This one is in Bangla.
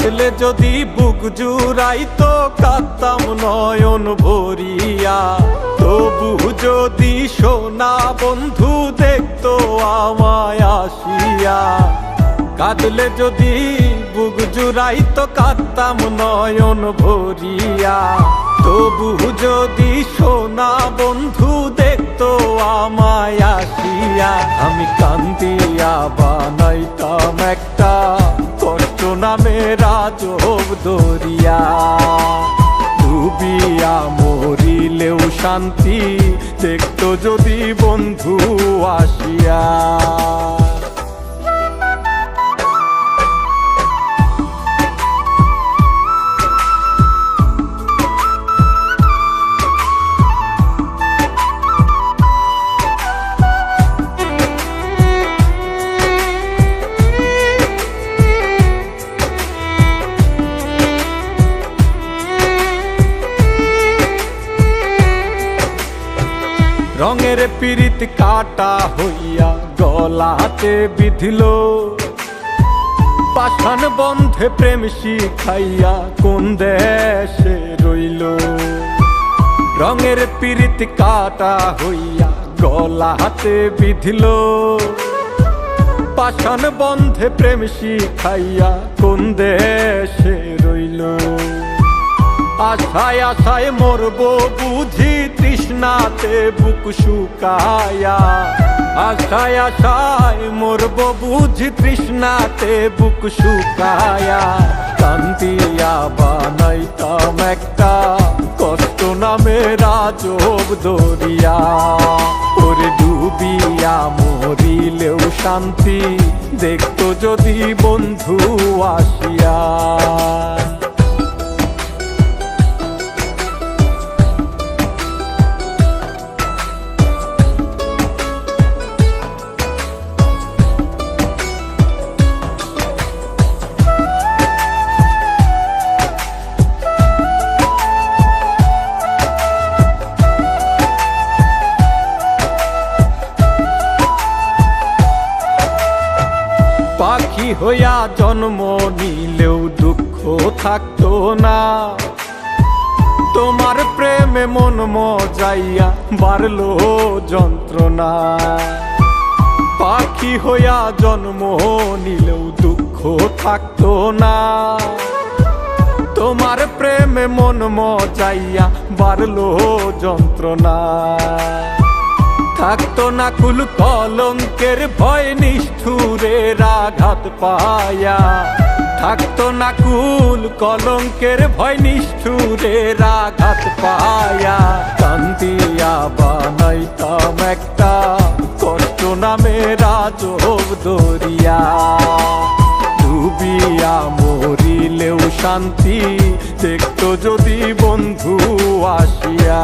কাঁদলে যদি বুক জুড়াইতো কাঁদতাম নয়ন ভরিয়া, তবু যদি সোনা বন্ধু দেখতো আমায় আসিয়া। কাঁদলে যদি বুক জুড়াইতো কাঁদতাম নয়ন ভরিয়া, তবু যদি সোনা বন্ধু দেখতো আমায় আসিয়া। আমি কান্দিয়া বানাইতাম একটা কষ্ট নামের আজব দরিয়া, ডুবিয়া মরিলেও শান্তি দেখতো যদি বন্ধু আসিয়া। রঙের পিরিত কাটা হইয়া গলাতে বিধিল, পাষাণ বন্ধে প্রেম শিখাইয়া কোন দেশে রইল। রঙের পিরিত কাটা হইয়া গলাতে বিধিল, পাষাণ বন্ধে প্রেম শিখাইয়া কোন দেশে রইল। আশায় আশায় মরবো বুঝি তৃষ্ণাতে বুক শুকায়া, আশায় আশায় মরবো বুঝি তৃষ্ণাতে বুক শুকায়া। কান্দিয়া বানাইতাম একটা কষ্ট নামের আজব দরিয়া, ওরে ডুবিয়া মরিলেও শান্তি দেখতো যদি বন্ধু আসিয়া। পাখি হইয়া জন্ম নিলেও দুঃখ থাকতো না, তোমার প্রেমে মন মজাইয়া বাড়লো যন্ত্রণা। পাখি হইয়া জন্ম নিলেও দুঃখ থাকতো না, তোমার প্রেমে মন মজাইয়া বাড়লো যন্ত্রণা। থাকতো না কুল কলঙ্কের ভয় নিষ্ঠুরের আঘাত পায়া, থাকতো না কুল কলঙ্কের ভয় নিষ্ঠুরের আঘাত পায়া। কান্দিয়া বানাইতাম একটা কষ্ট নামের আজব দরিয়া, ডুবিয়া মরিলেও শান্তি দেখতো যদি বন্ধু আসিয়া।